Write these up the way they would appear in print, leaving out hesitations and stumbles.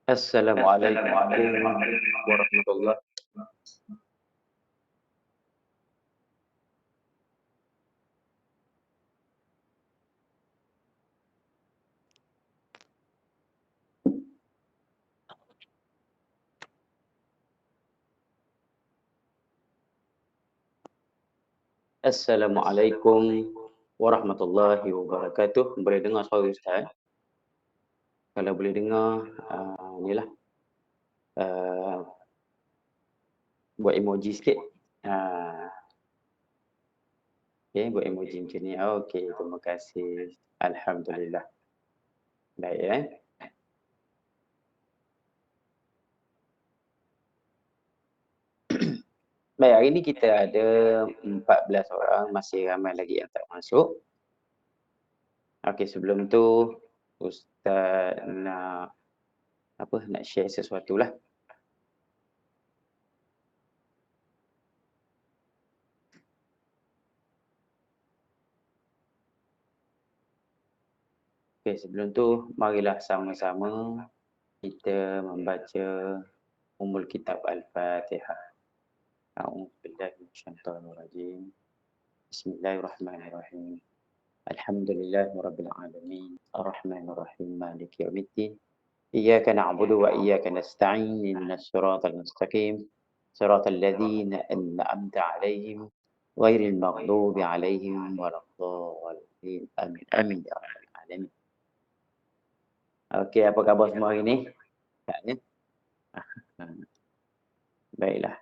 Assalamualaikum warahmatullahi. Assalamualaikum warahmatullahi wabarakatuh. Boleh dengar suara Ustaz? Kalau boleh dengar, inilah, uh, buat emoji sikit. Okey, buat emoji macam ni. Okey, terima kasih. Alhamdulillah. Baik, Baik, hari ni kita ada 14 orang, masih ramai lagi yang tak masuk. Okey, sebelum tu Ustaz nak share sesuatu lah. Okey, sebelum tu marilah sama-sama kita membaca Ummul Kitab Al-Fatihah. A'udzubillahi minasyaitonir rajim. Bismillahirrahmanirrahim. Alhamdulillahirabbil alamin. Arrahmanir rahim. Maliki yaumiddin. Iyyaka na'budu wa iyyaka nasta'in. Ihdinas siratal mustaqim. Siratal ladzina an'amta 'alaihim ghairil maghdubi 'alaihim waladdallin. Amin. Amin ya rabbal alamin. Okey, apa khabar semua hari ni? Taknya. Baiklah.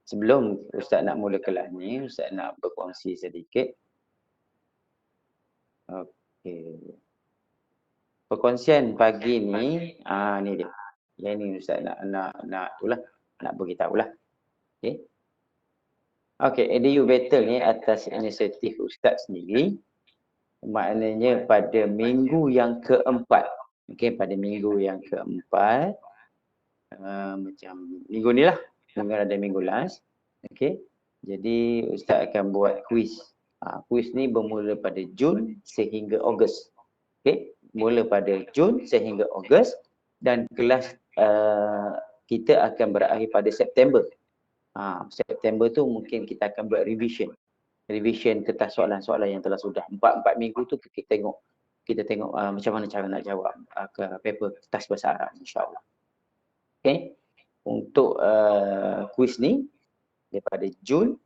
Sebelum Ustaz nak mula kelas ni, Ustaz nak berkongsi sedikit. Okey. Perkongsian pagi ni, ni dia. Yang ni Ustaz nak beritahulah. Okey. Okey, EDU Battle ni atas inisiatif Ustaz sendiri. Maknanya pada minggu yang keempat. Okey, pada minggu yang keempat, macam minggu ni lah. Mungkin ada minggu last. Okey. Jadi Ustaz akan buat kuis. Kuis ni bermula pada Jun sehingga Ogos. Okey. Mula pada Jun sehingga Ogos dan kelas kita akan berakhir pada September. September tu mungkin kita akan buat revision. Revision kertas soalan-soalan yang telah sudah 4 minggu tu kita tengok macam mana cara nak jawab ke paper kertas bahasa Arab, insya-Allah. Okey. Untuk kuis ni daripada Jun,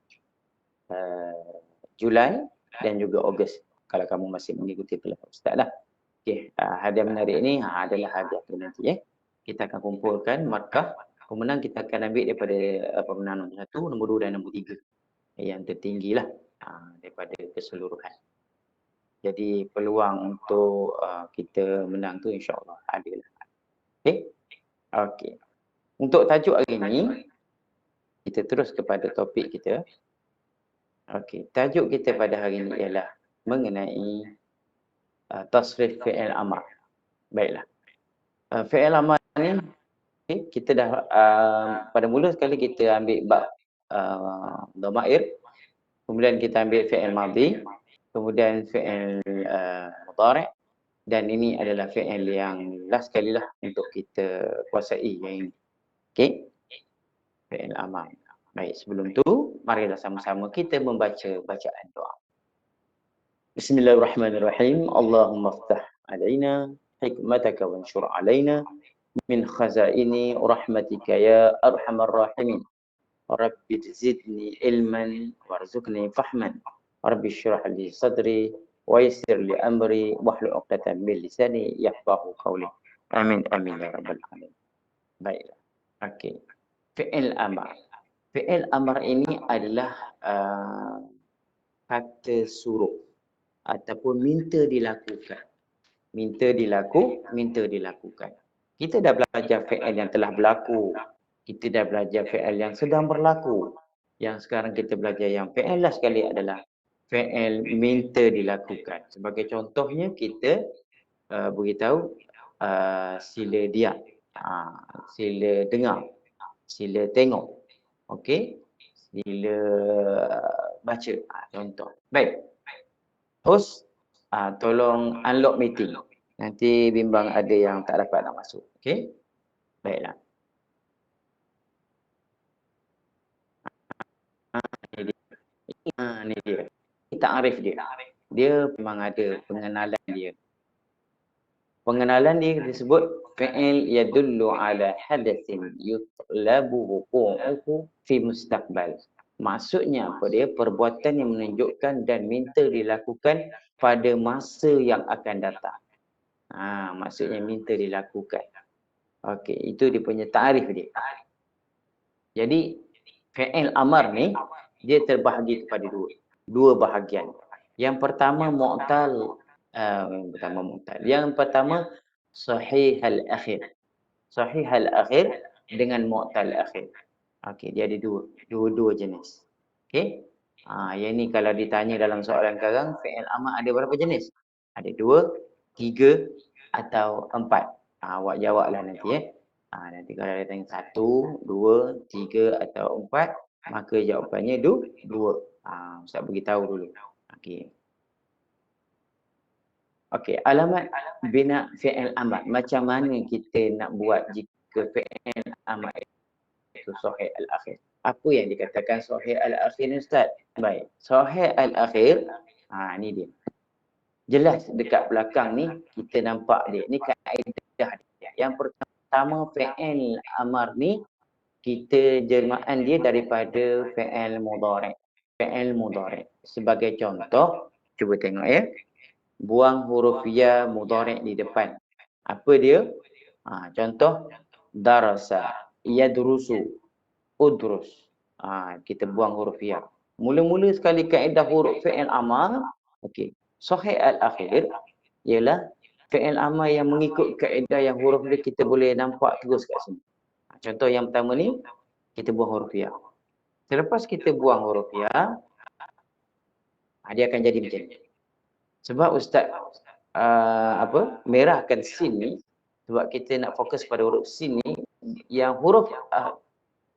Julai dan juga Ogos. Kalau kamu masih mengikuti kelas Ustaz lah. Okey, hadiah menarik ni adalah hadiah tu nanti kita akan kumpulkan markah pemenang. Kita akan ambil daripada pemenang nombor 1, nombor 2 dan nombor 3. Yang tertinggi lah daripada keseluruhan. Jadi peluang untuk kita menang tu insya-Allah ada lah. Okey. Okey. Untuk tajuk hari ni, kita terus kepada topik kita. Okey, tajuk kita pada hari ini ialah mengenai tasrif fi'il amar. Baiklah. Fi'il amar ni, kita dah pada mula sekali kita ambil bab dhamair, kemudian kita ambil fi'il madhi, kemudian fi'il mudhari', dan ini adalah fi'il yang last sekali lah untuk kita kuasai yang ini. Okey. Fi'il amar. Baik, sebelum tu marilah sama-sama kita membaca bacaan doa. Bismillahirrahmanirrahim. Allahumma iftah alaina hikmataka wanshur alaina min khazaini rahmatika ya arhamar rahimin. Rabbi zidni ilman warzuqni fahman. Rabbi shrah li sadri wa yassir li amri wahlul 'uqdatam min lisani yafqahu qawli. Amin amin ya rabbal alamin. Baiklah. Okey. Fi'il amar. Fi'il amar ini adalah kata suruh ataupun minta dilakukan. Minta dilakukan. Kita dah belajar fi'il yang telah berlaku. Kita dah belajar fi'il yang sedang berlaku. Yang sekarang kita belajar yang fi'il last sekali adalah fi'il minta dilakukan. Sebagai contohnya kita beritahu sila diam, sila dengar, sila tengok. Okey, sila baca, contoh. Baik. Host, tolong unlock meeting. Nanti bimbang ada yang tak dapat nak masuk. Okey? Baiklah. Ni dia. Ini ta'arif dia. Dia memang ada pengenalan dia. Pengenalan dia disebut fi'il yadullu ala hadatsin yutlabu wuqu'uhu fi mustaqbal. Maksudnya apa dia? Perbuatan yang menunjukkan dan minta dilakukan pada masa yang akan datang. Maksudnya minta dilakukan. Okey, itu dia punya ta'arif dia. Jadi fi'il amar ni dia terbahagi kepada dua bahagian. Yang pertama mu'tal, Yang pertama sahih al-akhir. Sahih al-akhir dengan mu'tal akhir. Okey, dia ada dua jenis. Okey. Yang ni kalau ditanya dalam soalan sekarang, fi'il amar ada berapa jenis? Ada 2, 3 atau 4. Awak jawablah nanti nanti kalau ada tanya 1, 2, 3 atau 4, maka jawapannya 2. Ustaz beritahu dulu. Okey. Okey, alamat bina fi'il amar. Macam mana kita nak buat jika fi'il amar itu sahih al-akhir? Apa yang dikatakan sahih al-akhir ni Ustaz? Baik, sahih al-akhir, ni dia. Jelas dekat belakang ni kita nampak dia. Ni kaedah dia. Yang pertama fi'il amar ni kita jelmaan dia daripada fi'il mudhari'. Fi'il mudhari'. Sebagai contoh, cuba tengok ya. Buang huruf ya mudhari' di depan. Apa dia? Contoh darasa, yadrusu, udrus. Kita buang huruf ya. Mula-mula sekali kaedah huruf fi'il amar, okey. Sahih al-akhir ialah fi'il amar yang mengikut kaedah yang huruf dia kita boleh nampak terus kat sini. Contoh yang pertama ni, kita buang huruf ya. Selepas kita buang huruf ya, dia akan jadi macam ni. Sebab Ustaz merahkan sin ni, sebab kita nak fokus pada huruf sin ni, yang huruf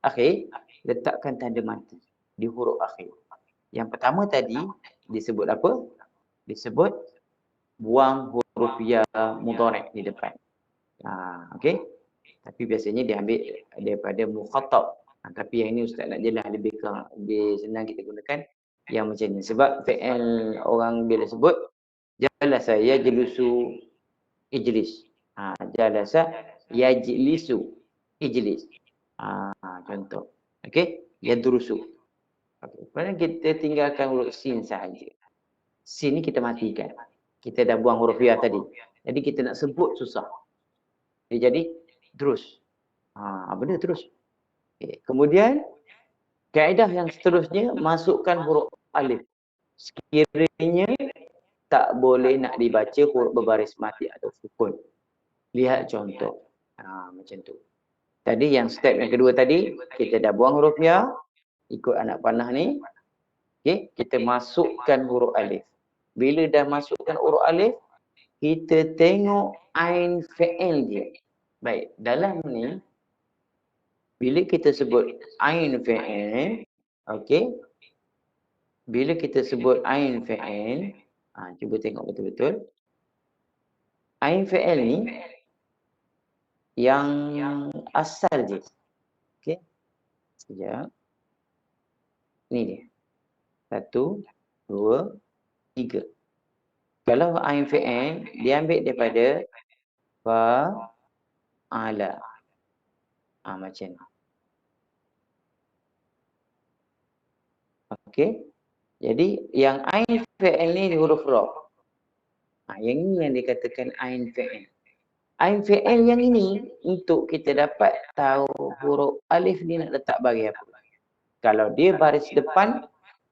akhir, letakkan tanda mati di huruf akhir. Yang pertama tadi disebut apa? Disebut buang huruf ya mudhari' di depan. Okey. Tapi biasanya diambil daripada mukhatab. Tapi yang ini Ustaz nak jelas lebih senang kita gunakan yang macam ni. Sebab fi'il orang bila sebut jalasa yajlisu ijlis. Jalasa yajlisu ijlis. Contoh. Okey, yadrusu. Okey, kemudian kita tinggalkan huruf sin sahaja. Sin ni kita matikan. Kita dah buang huruf ya tadi. Jadi kita nak sebut susah. Dia jadi terus. Benda terus. Okay. Kemudian kaedah yang seterusnya masukkan huruf alif. Sekiranya tak boleh nak dibaca huruf berbaris mati atau sukun. Lihat contoh. Macam tu. Tadi yang step yang kedua tadi, kita dah buang huruf ya, ikut anak panah ni. Okay. Kita masukkan huruf alif. Bila dah masukkan huruf alif, kita tengok ain fi'il dia. Baik, dalam ni bila kita sebut ain fi'il, okey. Bila kita sebut ain fi'il, cuba tengok betul-betul. Ain fi'il ni yang asal je. Okey. Sekejap. Ni dia. 1, 2, 3. Kalau ain fi'il diambil daripada fa'ala. Macam ni. Okey. Jadi yang ain fi'il ni huruf ra. Yang ni yang dikatakan ain fi'il. Ain fi'il yang ini untuk kita dapat tahu huruf alif ni nak letak bagi apa. Kalau dia baris depan,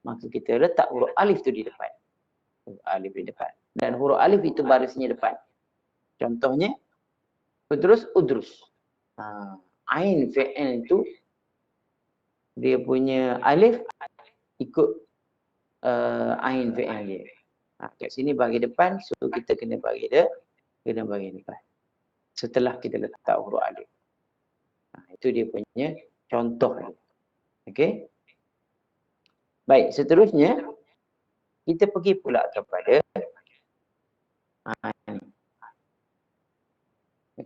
maka kita letak huruf alif tu di depan. Huruf alif di depan. Dan huruf alif itu barisnya depan. Contohnya udrus. Ain fi'il tu dia punya alif ikut ain fi'il dia. Kat sini bagi depan, so kita kena bagi depan. Setelah kita letak huruf alif. Itu dia punya contoh dia. Okey. Baik, seterusnya kita pergi pula kepada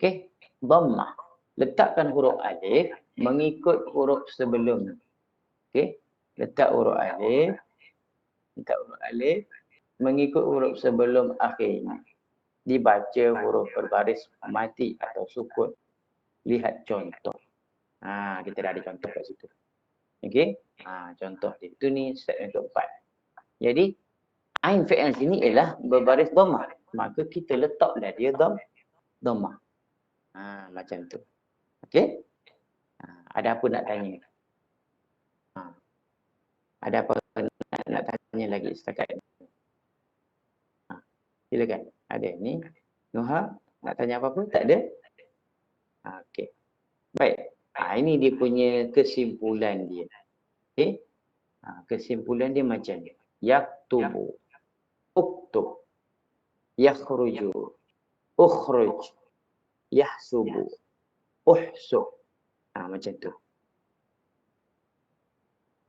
Okey, dhammah. Letakkan huruf alif mengikut huruf sebelum. Okey, letak huruf alif, mengikut huruf sebelum akhirnya. Dibaca huruf berbaris mati atau sukun. Lihat contoh. Kita dah ada contoh kat situ. Okey, contoh dia. Itu ni step yang keempat. Jadi, ain fi'il sini ialah berbaris dhammah. Maka kita letaklah dia dhammah. Macam tu. Okey? Ada apa nak tanya? Ada apa nak tanya lagi setakat ni? Silakan. Ada ni. Nuha, nak tanya apa-apa? Tak ada? Okey. Baik. Ini dia punya kesimpulan dia. Okey? Kesimpulan dia macam ni. Yaktubu. Uktub. Yakhruju. Ukhruj. Yahsubu. Uhsub. Macam tu.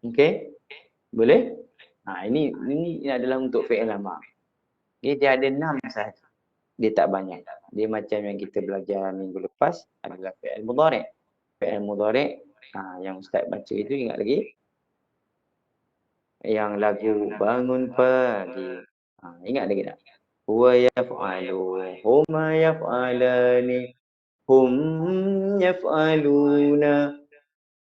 Okey? Boleh? Ini adalah untuk fi'il amar. Dia ada 6 sahaja. Dia tak banyak. Dia macam yang kita belajar minggu lepas adalah fi'il mudhari'. Fi'il mudhari' yang Ustaz baca itu ingat lagi? Yang lagu bangun pagi. Ingat lagi tak? Huwa yaf'alu, huma yaf'alani, hum yaf'aluna,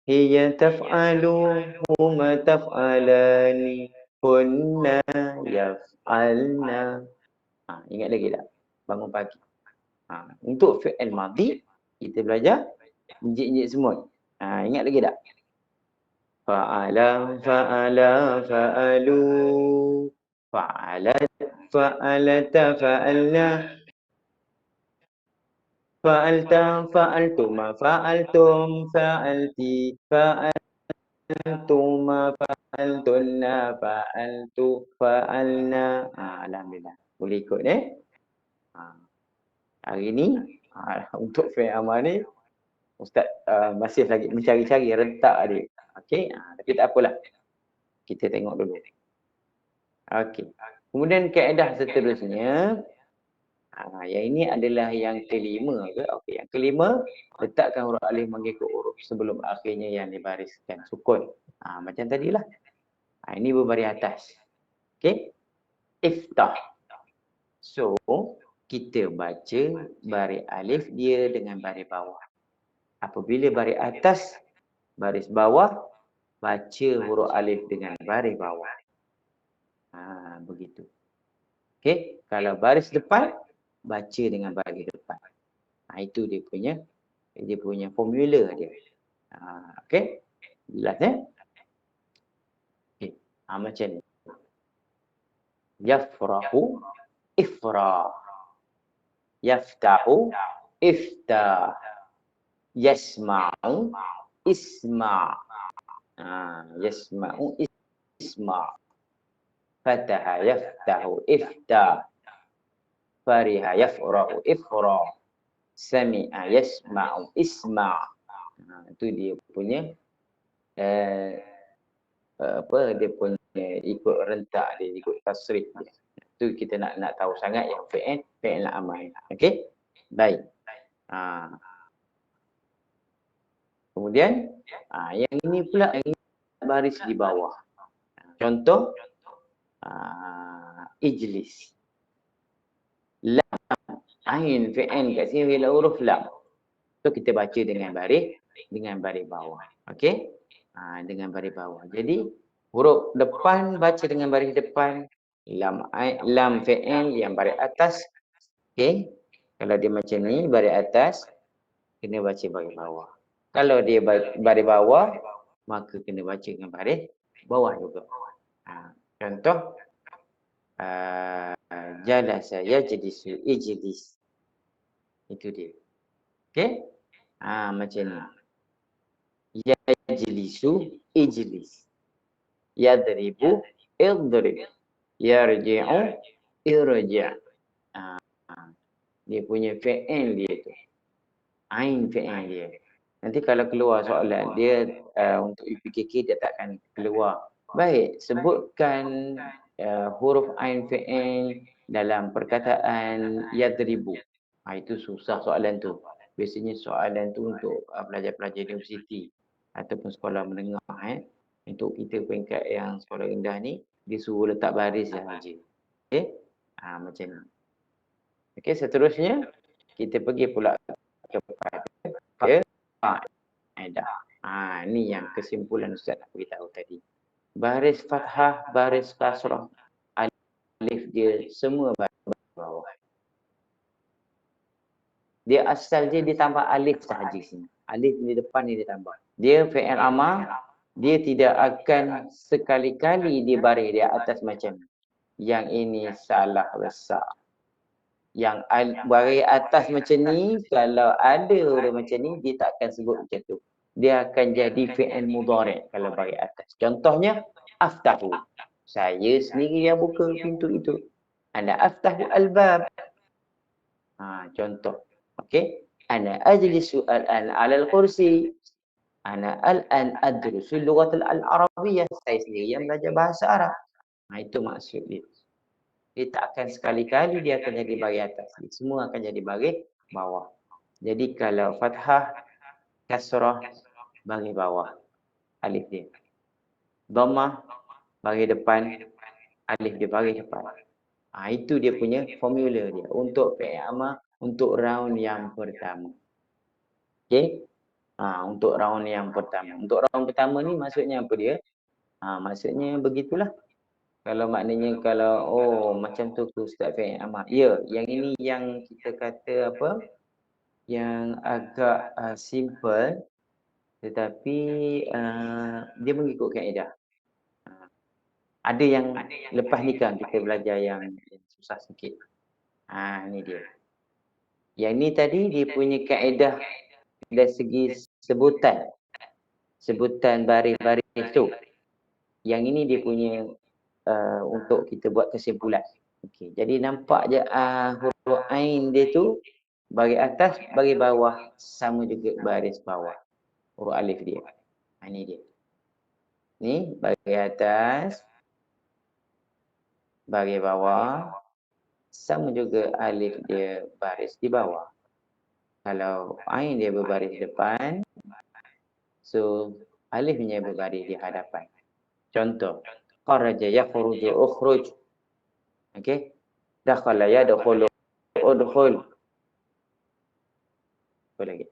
hiya taf'alu, huma taf'alani, kunna yaf'alna. Ingat lagi tak? Bangun pagi. Untuk fi'il madhi, kita belajar jik-jik semut. Ingat lagi tak? Fa'ala, fa'ala, fa'alu, fa'alat, fa'alata, fa'alna, fa'alta, fa'altuma, fa'altum, fa'alti, fa'altuma, fa'altunna, fa'altu, fa'alna. Alhamdulillah. Boleh ikut Hari ni untuk fi'il amar ni Ustaz masih lagi mencari-cari rentak dia. Okey, tapi tak apalah. Kita tengok dulu. Okey. Kemudian kaedah seterusnya, yang ini adalah yang kelima ke? Okey, yang kelima, letakkan huruf alif mengikut huruf sebelum akhirnya yang dibariskan sukun. Macam tadilah. Ini berbaris atas. Okey. Iftah. So, kita baca baris alif dia dengan baris bawah. Apabila baris atas, baris bawah, baca huruf alif dengan baris bawah. Begitu. Okey, kalau baris depan, baca dengan baris depan. Itu dia punya formula dia. Okey, jelas Okey, macam ni. Yafrahu, ifrah. Yaftahu, iftah. Yasma'u, isma'. Yasma'u, isma'. Fataha, yaftahu, iftah. Fariha, yafrahu, ifrah. Sami'a, yasma'u, isma'. Itu dia punya dia punya ikut rentak dia, ikut tasrif dia. Itu kita nak tahu sangat yang fi'il amar. Okey? Baik. Kemudian yang ini pula yang baris di bawah. Contoh ijlis. Lam, ain, fi'il kat sini ialah huruf lam. So kita baca dengan baris bawah. Okey? Dengan baris bawah. Jadi huruf depan baca dengan baris depan. Lam fi'il yang baris atas. Okey? Kalau dia macam ni baris atas, kena baca baris bawah. Kalau dia baris bawah, maka kena baca dengan baris bawah juga. Contoh jalasa yajlisu ijlis. Itu dia. Okey? Macam ni. Yajlisu ijlis. Yadribu idrib. Yarji'u irja'. Dia punya fi'il dia tu. Ain fi'il dia. Nanti kalau keluar soalan dia untuk UPKK dia takkan keluar. Baik, sebutkan huruf ain fi'il dalam perkataan yadribu. Itu susah soalan tu. biasanya soalan tu untuk pelajar-pelajar universiti ataupun sekolah menengah untuk kita peringkat yang sekolah rendah ni dia suruh letak baris sahaja. Okey? Macam ni. Okey, seterusnya kita pergi pula kepada kaedah. Ni yang kesimpulan Ustaz nak beritahu tadi. Baris fathah, baris kasrah, alif dia semua baris bawah. Dia asal dia ditambah alif sahaja sini. Alif di depan ni dia tambah. Dia fi'il amar, dia tidak akan sekali-kali dia baris di atas macam ni. Yang ini salah besar. Yang baris atas macam ni, kalau ada orang macam ni, dia tak akan sebut macam tu. Dia akan jadi fi'il mudhari' kalau baris atas. Contohnya, aftahu. Saya sendiri yang buka pintu itu. Ana aftahu al-bab. Contoh. Okey. Ana ajlisu al-an 'ala al-kursi. Ana al-an adrusu lughat al-arabiyyah. Saya sendiri yang belajar bahasa Arab. Itu maksud dia. Dia tak akan sekali-kali dia akan jadi baris atas. Semua akan jadi baris bawah. Jadi kalau fathah, kasrah, baris bawah. Alif dia. Dhammah, baris depan. Alif dia baris depan. Itu dia punya formula dia. Untuk fi'il amar, untuk round yang pertama. Okey? Untuk round yang pertama. Untuk round pertama ni maksudnya apa dia? Maksudnya begitulah. Kalau maknanya kalau macam tu Ustaz fi'il amar. Ya, yang ini yang kita kata apa? Yang agak simple tetapi dia mengikut kaedah. Ada yang lepas nikah kita belajar yang susah sikit. Ni dia. Yang ni tadi dia punya kaedah dari segi sebutan. Sebutan baris-baris tu. Yang ini dia punya untuk kita buat kesimpulan. Okey, jadi nampak je huruf ain dia tu baris atas, baris bawah sama juga baris bawah. Huruf alif dia. Ini dia. Ni baris atas, baris bawah sama juga alif dia baris di bawah. Kalau ain dia berbaris depan, so alifnya berbaris di hadapan. Contoh, kharaja yakhruju ukhruj. Okey. Dakhala yadkhulu udkhul. Apa lagi?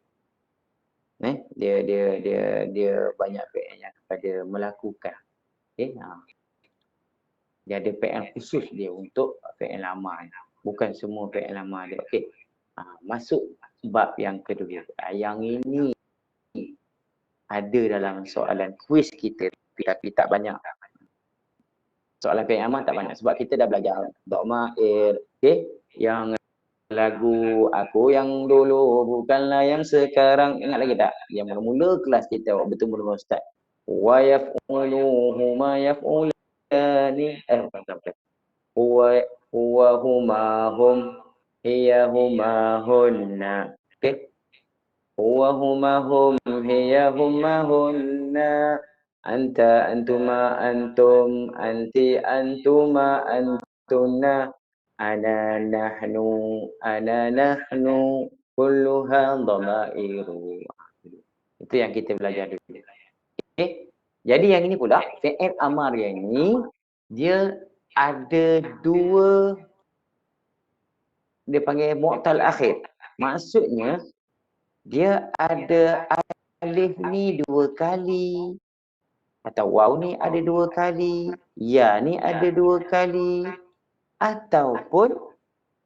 Dia banyak fi'il yang kepada melakukan. Okey. Dia ada fi'il khusus dia untuk fi'il amar. Bukan semua fi'il amar dia. Okey. Masuk bab yang kedua. Yang ini ada dalam soalan kuis kita tapi tak banyak. Soalan fi'il amar tak banyak sebab kita dah belajar dhama'ir. Okey, yang lagu aku yang dulu bukanlah yang sekarang. Ingat lagi tak? Yang mula-mula kelas kita waktu bertemu dengan ustaz. Wa yaf'uluhu ma yaf'ulani. Bukan. Huwa huma hum hiya huma hunna. Okey. Huwa huma hum hiya huma hunna. Anta antuma antum anti antuma antunna ana nahnu kulluha dhamairu. Itu yang kita belajar dulu. Okey. Jadi yang ini pula fi'il amar yang ini dia ada dua, dia panggil mu'tal akhir. Maksudnya dia ada alif ni dua kali. Atau waw ni ada dua kali, ya ni ada dua kali, ataupun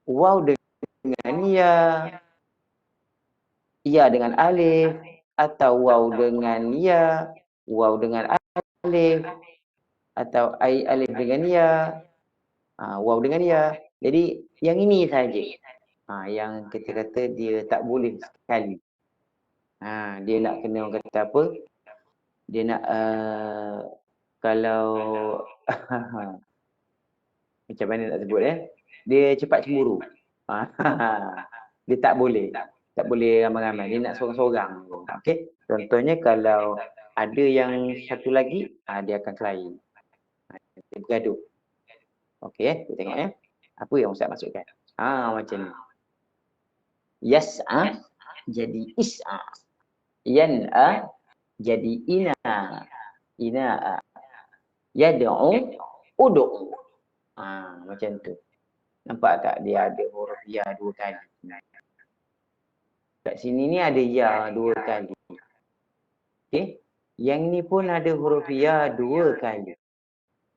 waw dengan ya dengan alif, atau waw dengan ya, waw dengan alif, atau alif dengan ya, waw dengan ya. Jadi yang ini saja. Yang kita kata dia tak boleh sekali. Dia nak kena orang kata apa? Dia nak kalau macam mana nak sebut dia cepat cemburu. Dia tak boleh ramai-ramai, dia nak seorang-seorang. Okey, contohnya kalau ada yang satu lagi dia akan kelahi, dia bergaduh. Okey, kita tengok apa yang Ustaz masukkan. Macam ni. Yas'a jadi is'a. Yan'a jadi ina. Ina'a. Yad'u ud'u. Macam tu. Nampak tak dia ada huruf ya 2 kali. Kat sini ni ada ya 2 kali. Okey. Yang ni pun ada huruf ya 2 kali.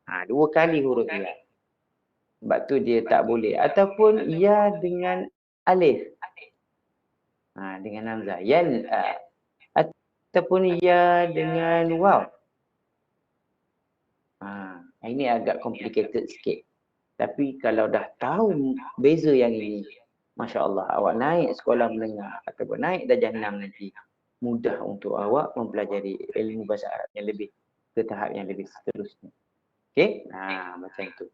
2 kali huruf ya. Sebab tu dia tak boleh. Ataupun ya dengan alif. Dengan hamzah. Yan'a. Ataupun ya dengan waw. Ini agak complicated sikit. Tapi kalau dah tahu beza yang ini, Masya Allah, awak naik sekolah menengah ataupun naik darjah 6 nanti, mudah untuk awak mempelajari ilmu bahasa Arab yang lebih ke tahap yang lebih seterusnya. Okey? Macam tu.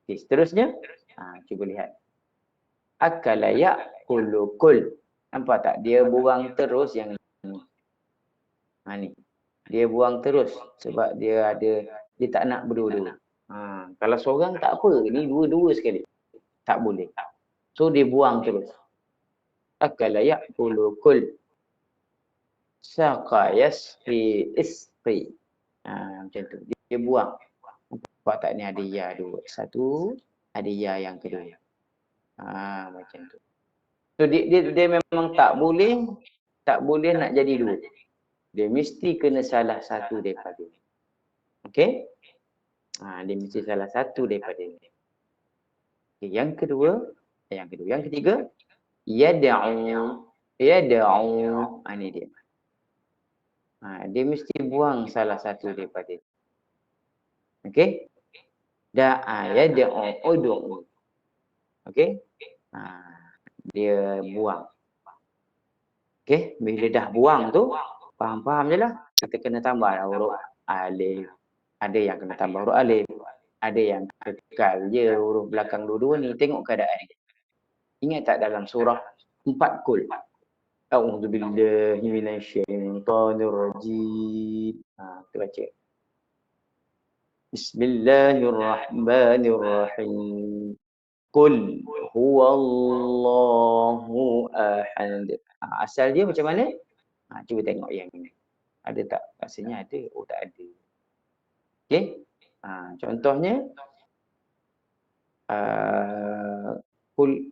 Okey, seterusnya, cuba lihat. Akala ya'kulu kul. Nampak tak? Dia buang terus yang ni. Ni. Dia buang terus sebab dia tak nak berdua-dua. Kalau seorang tak apa, ni dua-dua sekali. Tak boleh. So dia buang terus. Akala ya'kulu kul. Saqa yasqi isqi. Macam tu. Dia buang. Nampak tak ni ada ya dua. Satu, ada ya yang kedua. Macam tu. So dia memang tak boleh nak jadi dua. Dia mesti kena salah satu daripada ni. Okey? Dia mesti salah satu daripada ni. Okay, yang ketiga, yad'u. Ni dia. Dia mesti buang salah satu daripada ni. Okey? Da'a yad'u ud'u. Okey? Dia buang. Okey? Bila dah buang tu, faham-faham je lah. Kita kena tambah huruf alif. Ada yang kena tambah huruf alif. Ada yang kekal je huruf belakang dua-dua ni. Tengok keadaan dia. Ingat tak dalam surah 4 kul? A'udzubillahi minasyaitonirrajim. Kita baca. Bismillahirrahmanirrahim. Qul huwallahu ahad. Asal dia macam mana? Cuba tengok yang ini. Ada tak? Rasanya ada. Oh, tak ada. Okey. Contohnya qul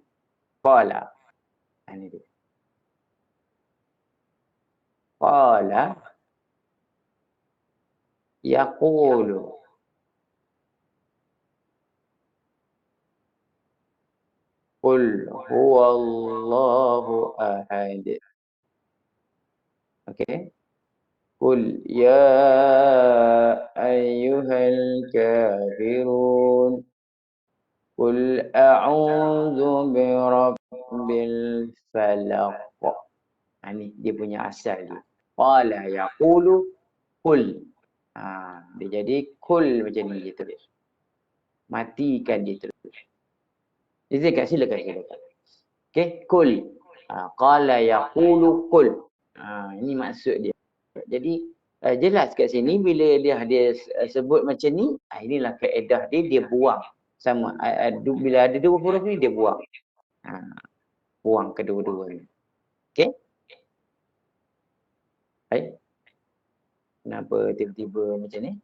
qala. Ini dia. Qala yaqulu. Qul huwallahu ahad. Okey. Qul ya ayyuhal kafirun. Qul a'udzu birabbil falaq. Ni dia punya asal dia. Qala yaqulu qul. Dia jadi qul macam ni dia terus. Matikan dia terus. Silakan. Okey, qul. Qala yaqulu qul. Ini maksud dia. Jadi jelas kat sini bila dia sebut macam ni, inilah kaedah dia buang. Sama bila ada dua huruf ni dia buang. Buang kedua-dua ni. Okey? Baik. Kenapa tiba-tiba macam ni?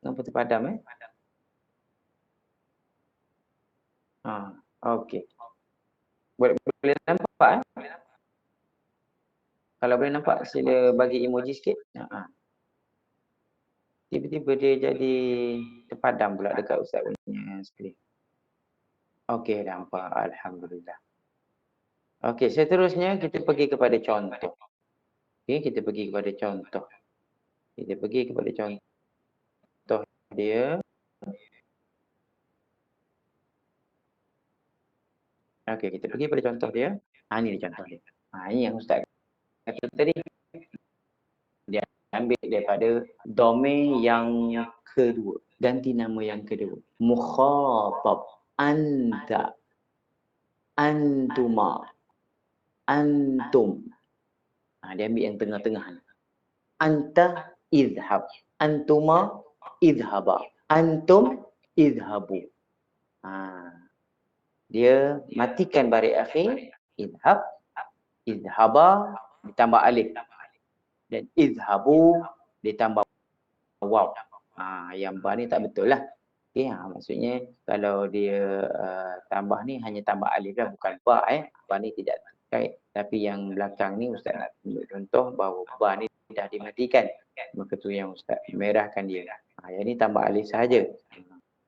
Kenapa terpadam okey. Boleh nampak Kalau boleh nampak sila bagi emoji sikit. Tiba-tiba dia jadi terpadam pula dekat Ustaz punya skrin. Okey, nampak. Alhamdulillah. Okey, seterusnya kita pergi kepada contoh. Okey, kita pergi kepada contoh. Contoh dia. Okey, kita pergi pada contoh dia. Ini dia contoh dia. Ini yang Ustaz kata tadi. Dia ambil daripada domain yang kedua. Ganti nama yang kedua. Mukhatab. Anta. Antuma. Antum. Dia ambil yang tengah-tengah ni. anta idhab, antuma idhaba, antum idhabu. Dia matikan baris akhir, idhab, idhaba ditambah alif, dan idhabu ditambah waw. Yang ba ni tak betul lah. Okay, maksudnya kalau dia tambah ni hanya tambah alif lah, bukan ba. Ba ni tidak terkait. Tapi yang belakang ni Ustaz nak tunjuk contoh bahawa ba ni dah dimatikan. Maka tu yang Ustaz merahkan dia. Yang ni tambah alif sahaja.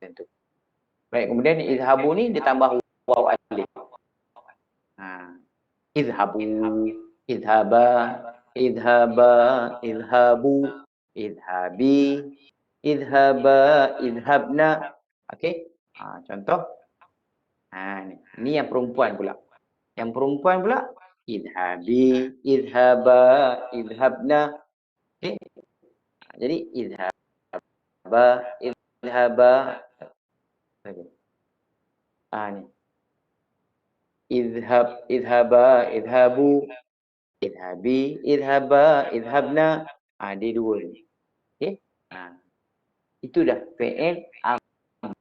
Tentu. Baik, kemudian izhabu ni ditambah waw alif. Izhabu, izhaba, izhaba, izhabu, izhabi, izhaba, izhabna. Okey. Contoh. Ni yang perempuan pula. Yang perempuan pula izhabi, izhaba, izhabna. Okey. Jadi izhaba, izhaba. Ni. Izhab, izhaba, izhabu, izhabi, izhaba, izhabna. Dia dua ni. Okey. Itu dah fi'il amr.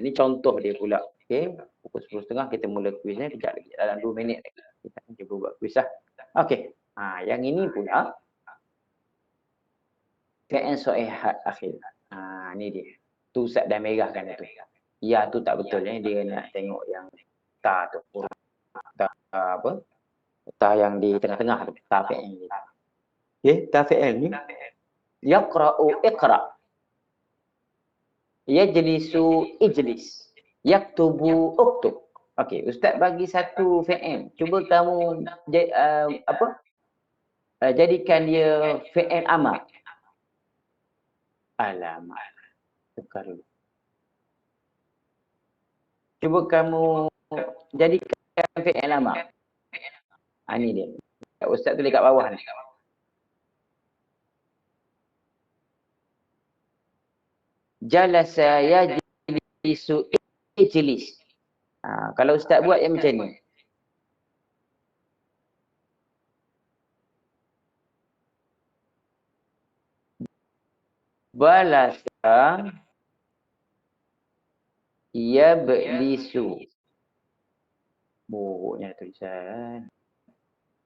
Ini contoh dia pula. Okey. Pukul 10.30 kita mula kuis ni. Kejap lagi. Dalam 2 minit lagi. Kita akan cuba buat kuis lah. Okey. Yang ini pula fi'il sahih akhir. Ni dia. Tu Ustaz dah merahkan tu. Ya tu tak betul. Dia nak tengok yang ta tu. Ta apa? Ta yang di tengah-tengah tu. Ta fi'il ni. Okey. Ta fi'il ni. Yaqra'u iqra'. Yajlisu ijlis. Yaktubu uktub. Okey, Ustaz bagi satu fi'il. Cuba kamu jadikan dia fi'il amar. Alamak. Tukar dulu. Cuba kamu jadikan fi'il amar. Ini dia. Ustaz tulis kat bawah ni. Jalasa yajlisu ijlis. Kalau Ustaz buat yang macam ni. Balasa yajlisu. Buruknya tulisan.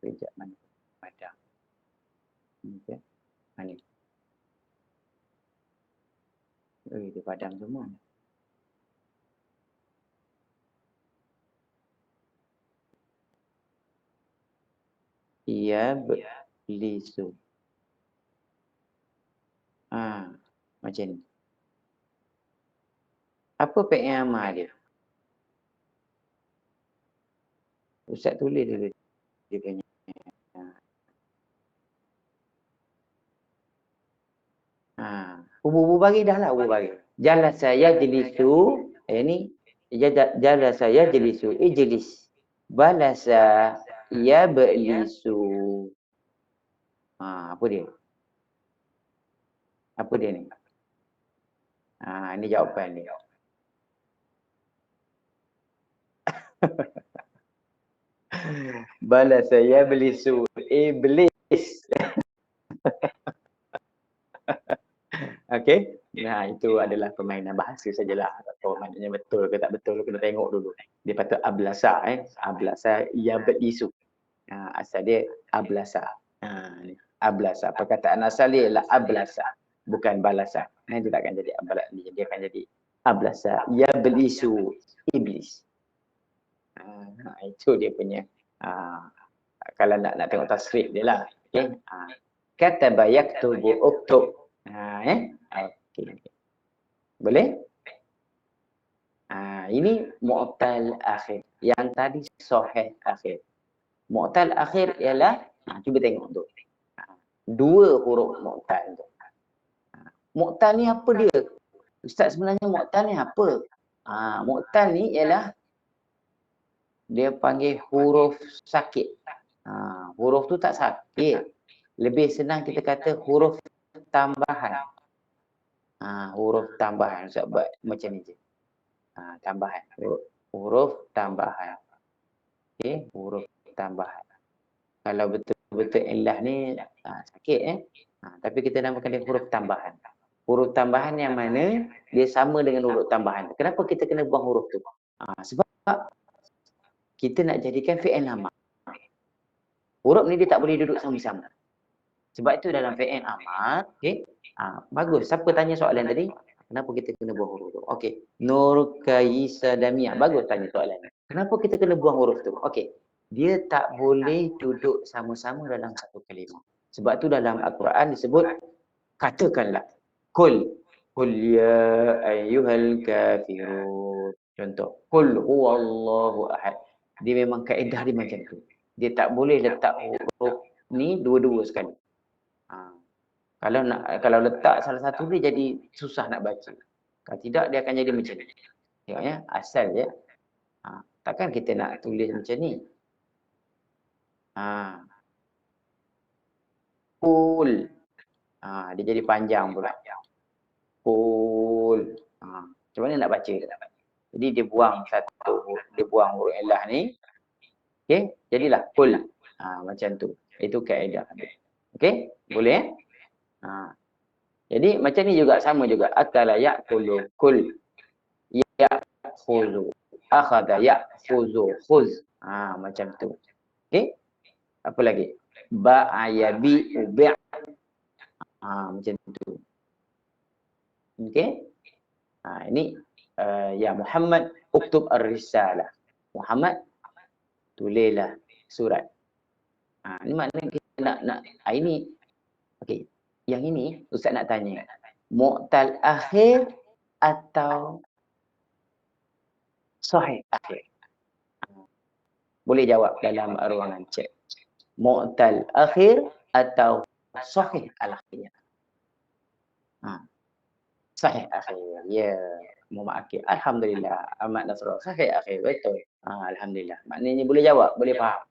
Sekejap mana? Padam. Okay. Ni. Dia padam semua. Yajlisu. Macam ni. Apa fi'il amar dia? Ustaz tulis dulu dia punya. Ubu bagi dah lah, ubu bagi. Jalasa yajlisu. Ni jalasa yajlisu ijlis. Balasa yajlisu. Apa dia? Apa dia ni? Ini jawapan dia. Balasa yajlisu iblis. Okey. Itu adalah permainan bahasa sajalah. Tak tahu maknanya betul ke tak betul, kena tengok dulu. Dia patut ablasa. Ablasa yajlisu. Asal dia ablasa. Ablasa. Perkataan asal dia adalah ablasa. Bukan balasa. Dia tak akan jadi ablasa. Dia akan jadi ablasa. Yajlisu iblis. Itu dia punya. Kalau nak tengok tasrif dia lah. Okay. Kataba yaktubu uktub. Okay. Boleh? Ini mu'tal akhir. Yang tadi sahih akhir. Mu'tal akhir ialah, cuba tengok tu. Dua huruf mu'tal tu. Mu'tal ni apa dia? Ustaz sebenarnya mu'tal ni apa? Mu'tal ni ialah dia panggil huruf sakit. Huruf tu tak sakit. Lebih senang kita kata huruf tambahan. Huruf tambahan. Ustaz buat macam ni je. Tambahan. Huruf tambahan. Okey, huruf tambahan. Kalau betul betul illah ni sakit tapi kita namakan dia huruf tambahan. Huruf tambahan yang mana dia sama dengan huruf tambahan. Kenapa kita kena buang huruf tu? Sebab kita nak jadikan fi'il amar. Huruf ni dia tak boleh duduk sama-sama. Sebab itu dalam fi'il amar, okey. Bagus. Siapa tanya soalan tadi? Kenapa kita kena buang huruf tu? Okey. Nur Kaisa Damia. Bagus tanya soalan ni. Kenapa kita kena buang huruf tu? Okey. Dia tak boleh duduk sama-sama dalam satu kalimah. Sebab tu dalam Al-Quran disebut katakanlah kul ya ayyuhal kafirun. Contoh, kul huwallahu ahad. Dia memang kaedah dia macam tu. Dia tak boleh letak huruf ni dua-dua sekali. Kalau letak salah satu dia jadi susah nak baca. Kalau tidak dia akan jadi macam ni. Tengok ya, asal je. Takkan kita nak tulis macam ni. Kul. Dia jadi panjang pula. Kul. Macam mana nak baca? Jadi dia buang huruf illah ni. Okey, jadilah kul. Macam tu. Itu kaedah. Okey, boleh jadi macam ni juga sama juga. Akala ya'kulu kul. Ya'khuzu. Akhadha ya'khuzu. Khuz. Macam tu. Okey. Apa lagi? Ba'a yabi'u bi'. Macam tu. Okey. Ini ya Muhammad uktub ar-risalah. Muhammad tulislah surat. Ini maknanya kita nak ini. Okey. Yang ini Ustaz nak tanya. Mu'tal akhir atau sahih akhir? Boleh jawab dalam ruangan chat. Mu'tal akhir atau sahih al-akhir? Sahih akhir. Ya. Muhammad Akil. Alhamdulillah. Ahmad Nasrullah. Sahih akhir. Betul. Alhamdulillah. Maknanya boleh jawab. Boleh faham.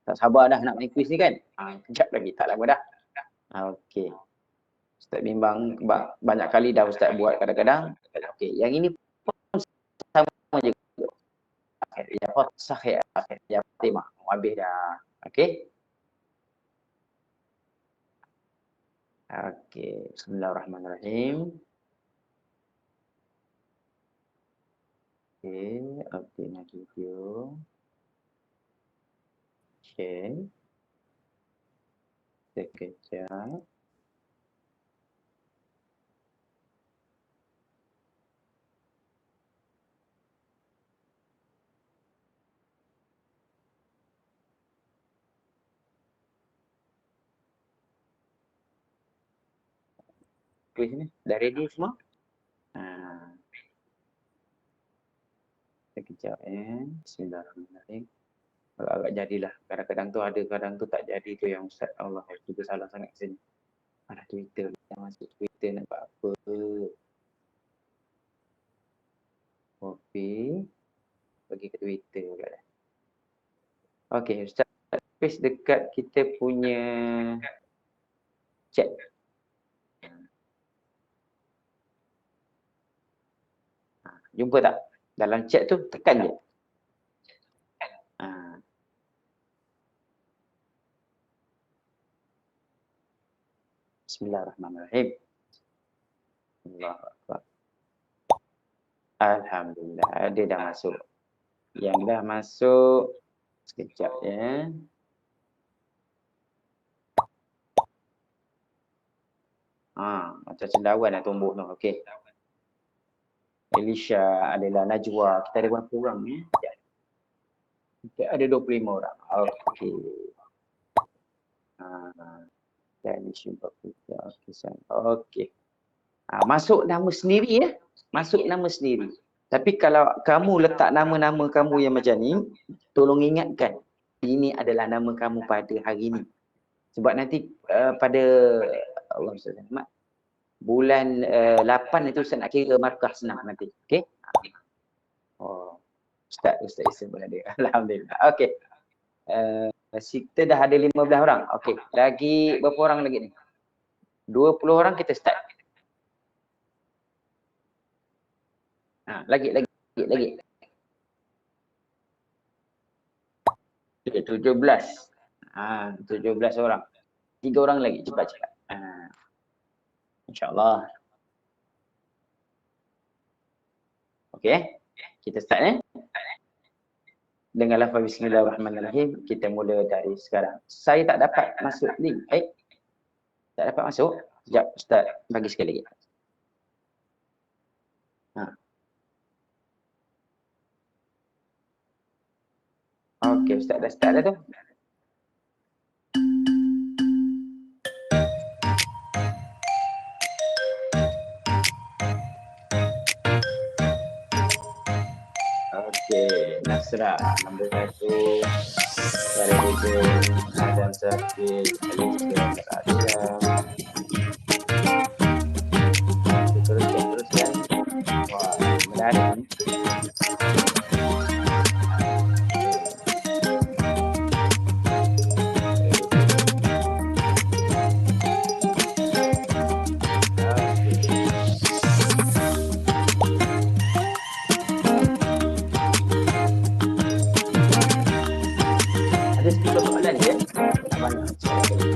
Tak sabar dah nak main quiz ni kan? Kejap lagi. Tak lama dah. Okey. Ustaz bimbang banyak kali dah Ustaz buat kadang-kadang. Okey. Yang ini pun sama juga. Ya, sahih akhir. Ya, Fatimah. Habis dah. Okey. Okey. Bismillahirrahmanirrahim. Okey, nak video. Share. Sekejap. Quiz ni dah ready semua? Sekejap Bismillahirrahmanirrahim. Agak jadilah. Kadang-kadang tu ada, kadang tu tak jadi tu yang Ustaz. Allah, juga salah sangat sini. Ada Twitter. Yang masuk Twitter nak buat apa? Copy. Bagi ke Twitter pula dah. Okey, Ustaz. Paste dekat kita punya chat. Jumpa tak? Dalam chat tu tekan je. Bismillahirrahmanirrahim. Allahu Akbar. Alhamdulillah, dia dah masuk. Yang dah masuk, sekejap ya. Macam cendawan nak tumbuh tu. Okey. Elisha adalah Najwa. Kita ada berapa orang ni? Kita ada 25 orang. Okey. Elisha 43. Okey. Masuk nama sendiri ya. Masuk nama sendiri. Tapi kalau kamu letak nama-nama kamu yang macam ni, tolong ingatkan. Ini adalah nama kamu pada hari ini. Sebab nanti pada Allah SWT, bulan 8 itu saya nak kira markah senang nanti. Okey? Ustaz Isam berada. Alhamdulillah. Okey. Kita dah ada 15 orang. Okey. Lagi berapa orang lagi ni? 20 orang kita start. Lagi. 17. 17 orang. 3 orang lagi, cepat-cepat. InsyaAllah. Okey, kita start dengan lafaz bismillahirrahmanirrahim. Kita mula dari sekarang. Saya tak dapat masuk link. Tak dapat masuk. Sekejap, Ustaz bagi sekali lagi. Okey, Ustaz dah start dah tu. Okey, Nasra nombor 1, Sarah Begum, Adam Syafiq, Alicia, Adia. Teruskan. Wah, menarik ni. Ada sedikit soalan je. Tak banyak soalan.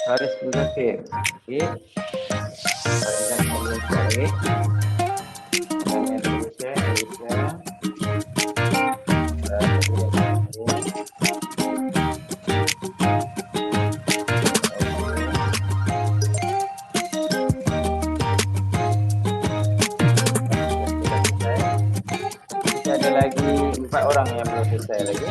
Haris Muzafir. Okey. Haris Muzafir. Kita ada lagi 4 orang yang belum selesai lagi.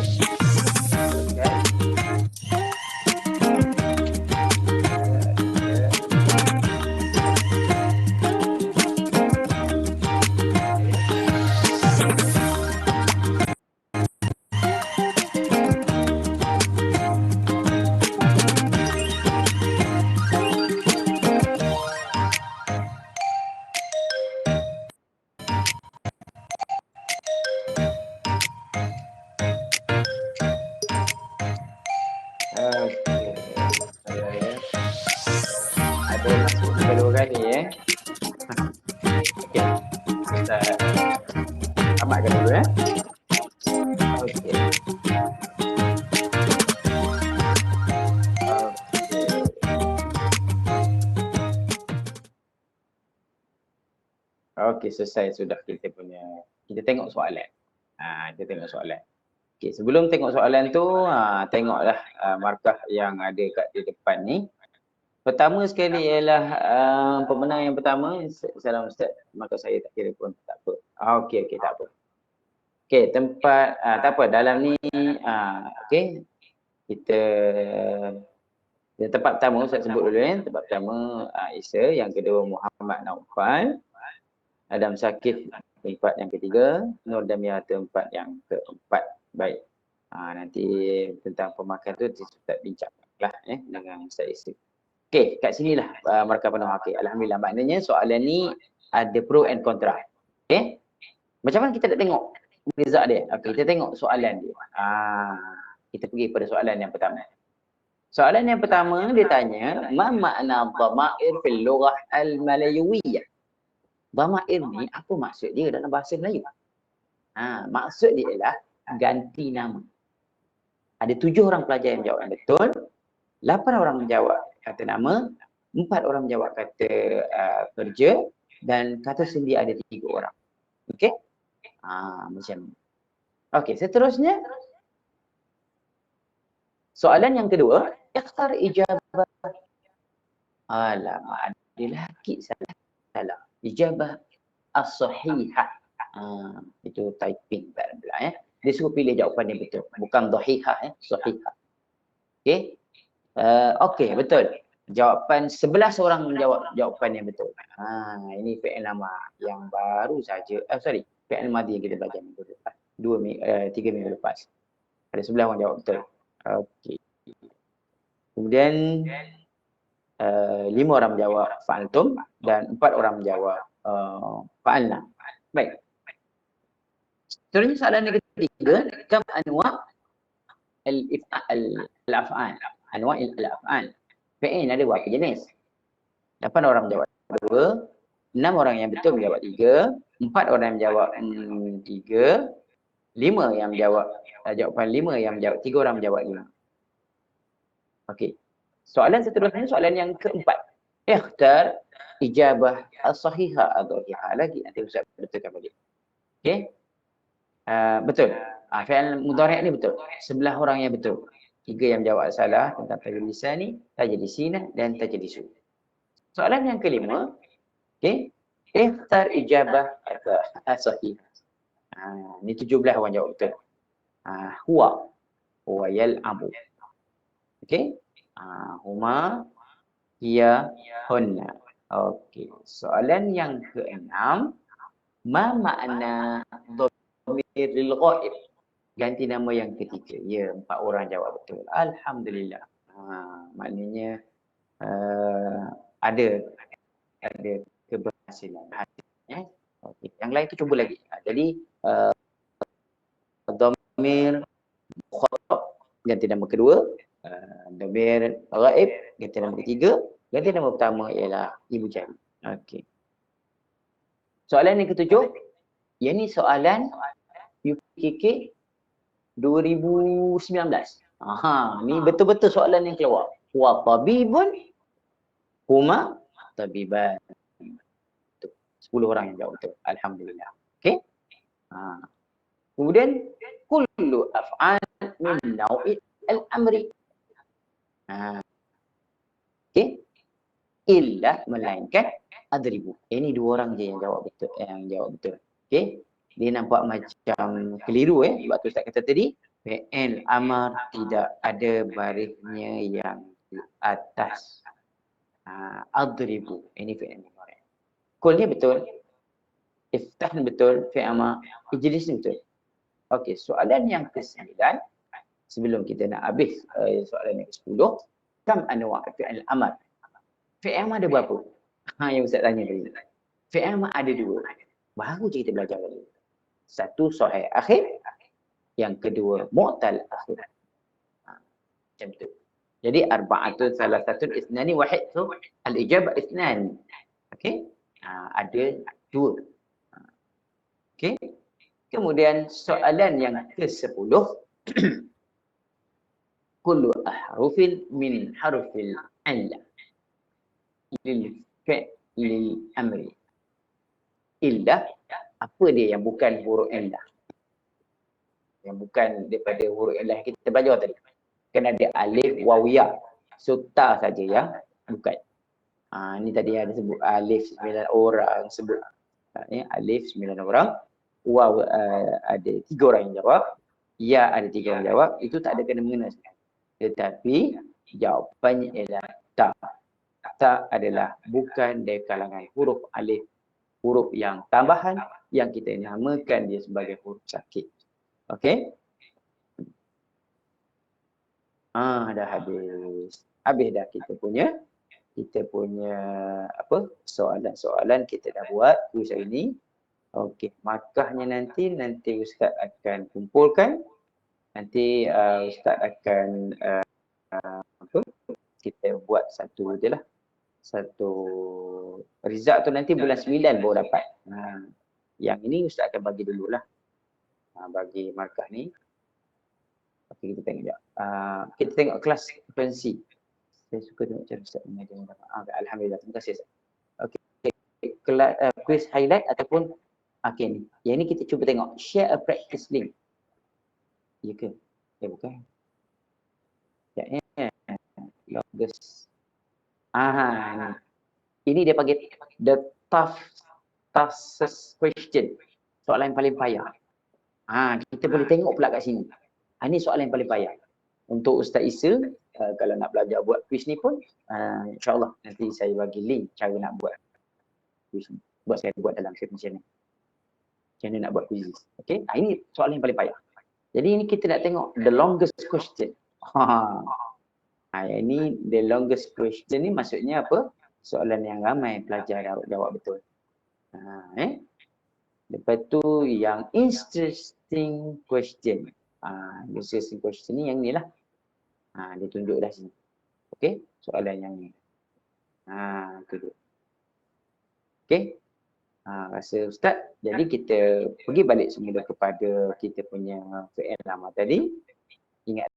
Ada masuk kedua kali Okey. Kita tamatkan dulu Okey. Okey, selesai sudah kita punya. Kita tengok soalan. Kita tengok soalan. Okey, sebelum tengok soalan tu, tengoklah markah yang ada kat di depan ni. Pertama sekali ialah pemenang yang pertama. Salam Ustaz, markah saya tak kira pun, tak apa. Okey, tak apa. Okey, tempat, tak apa, dalam ni, okey, kita tempat pertama Ustaz sebut dulu ya. Tempat pertama Isa, yang kedua Muhammad Naufal, Adam Syakif tempat yang ketiga, Nur Damia tempat yang keempat. Baik. Nanti tentang pemakan tu kita bincanglah dengan Ustaz Isa. Okey, kat sinilah markah penuh. Okey, alhamdulillah. Maknanya soalan ni ada pro and contra. Okey. Macam mana kita nak tengok result dia? Okey, kita tengok soalan dia. Kita pergi pada soalan yang pertama. Soalan yang pertama dia tanya, ma makna dhamair fil lughah al-malayawiyah? Dhamair ni apa maksud dia dalam bahasa Melayu? Maksud dia ialah ganti nama. Ada 7 orang pelajar yang jawab yang betul, 8 orang menjawab kata nama, 4 orang menjawab kata kerja, dan kata sendi ada 3 orang. Okey? Macam ni. Okey, seterusnya soalan yang kedua, ikhtar ijabah. Alamak, ada lelaki salah. Ijabah as-sahihah. Itu typing pula. Dia suruh pilih jawapan yang betul. Bukan dhahihah, sahihah. Okey? Okey, betul. Jawapan 11 orang menjawab jawapan yang betul. Ini fi'il amar yang baru saja. Fi'il madhi yang kita belajar minggu lepas. 3 minggu lepas. Ada 11 orang jawab betul. Okey. Kemudian 5 orang menjawab fa'altum dan 4 orang menjawab fa'alna. Baik. Seterusnya soalan yang ketiga, kam anwa' al-af'al. Anwa' al-af'al. Fi'il ada berapa jenis? 8 orang menjawab 2, 6 orang yang betul menjawab 3, 4 orang yang menjawab 3, 5 yang menjawab jawapan 5 yang menjawab, 3 orang menjawab 5. Okey. Soalan seterusnya, soalan yang keempat. Ikhtar ijabah as-sahihah adh-dhahihah. Lagi nanti Ustaz betulkan balik. Okey. Betul. Fi'il mudhari' ni betul. 11 orang yang betul. 3 yang jawab salah tentang tajwid lisani, tajwid sinah dan tajwid su. Soalan yang kelima, okey. Ikhtar ijabah as-sahihah. Ni 17 orang jawab betul. Huwa yal'abu. Okey. Huma, hiya, hunna. Okey. Soalan yang keenam, ma makna dhamir lil ghaib? Ganti nama yang ketiga. Ya, 4 orang jawab betul. Alhamdulillah. Maknanya ada keberhasilan. Okey. Yang lain tu cuba lagi. Jadi dhamir mukhatab ganti nama kedua, dhamir ghaib ganti nama ketiga, ganti nama pertama ialah ibu jari. Okey. Soalan yang ketujuh, yang ni soalan UPKK 2019. Ni betul-betul soalan yang keluar. Wa tabibun huma tabiban. 10 orang yang jawab betul. Alhamdulillah. Okey. Kemudian kullu af'al min naw'i al-amri. Okey. Illa melainkan adribu. Ini 2 orang je yang jawab betul. Okey. Dia nampak macam keliru sebab tu Ustaz kata tadi, fi'il amar tidak ada barisnya yang di atas. Adribu. Ini fi'il mudhari'. Kulnya betul. Iftah betul, fi'il amar, ijlis betul. Okey, soalan yang ke-9 sebelum kita nak habis soalan yang ke-10, kam anwa' fi'il amar. Fi'il amar ada berapa? Yang Ustaz tanya tadi. Fi'il amar ada 2. Baru je kita belajar tadi. Satu sahih akhir, yang kedua mu'tal akhir. Macam tu. Jadi arba'atun salasatun isnani wahid tu al-ijabah isnan. Okey? Ada 2. Okey? Kemudian soalan yang ke-10, kullu ahrufin min harfil illa lil fi'lil amri. Illa, apa dia yang bukan huruf illah? yang bukan daripada huruf yang lain kita belajar tadi. Kan ada alif, waw, ya. So ta saja yang bukan. Ni tadi ada sebut alif 9 orang sebut. Alif 9 orang, waw ada 3 orang yang jawab, ya ada 3 orang jawab, itu tak ada kena mengena. Tetapi jawapannya ialah ta. Ta adalah bukan dari kalangan huruf alif, huruf yang tambahan yang kita namakan dia sebagai huruf sakit. Okey? Dah habis. Habis dah kita punya apa? Soalan-soalan kita dah buat kuis hari ni. Okey, markahnya nanti Ustaz akan kumpulkan. Nanti Ustaz akan apa? Kita buat satu je lah. Satu result tu nanti bulan 9 baru dapat. Yang ini Ustaz akan bagi dululah. Bagi markah ni. Okey, kita tengok sekejap. Kita tengok kelas frekuensi. Saya suka tengok cara Ustaz mengajar. Alhamdulillah, terima kasih Ustaz. Okey, kelas quiz highlight ataupun okey ni. Yang ni kita cuba tengok share a practice link. Ya ke? Bukan. Ya. Longest. Ini dia panggil the toughest question. Soalan yang paling payah. Kita boleh tengok pula kat sini. Ini soalan yang paling payah. Untuk Ustaz Isa, kalau nak belajar buat quiz ni pun, insyaAllah nanti saya bagi link cara nak buat quiz ni. Saya buat dalam channel. Macam mana nak buat quiz. Okay? Ini soalan yang paling payah. Jadi ini kita nak tengok the longest question. Ini the longest question ni maksudnya apa? Soalan yang ramai pelajar jawab betul. Lepas tu yang interesting question. Interesting question ni yang ni lah. Dia tunjuk dah sini. Okey, soalan yang ni. Itu dia. Okey. Rasa Ustaz. Jadi kita pergi balik semula kepada kita punya VN lama tadi. Ingat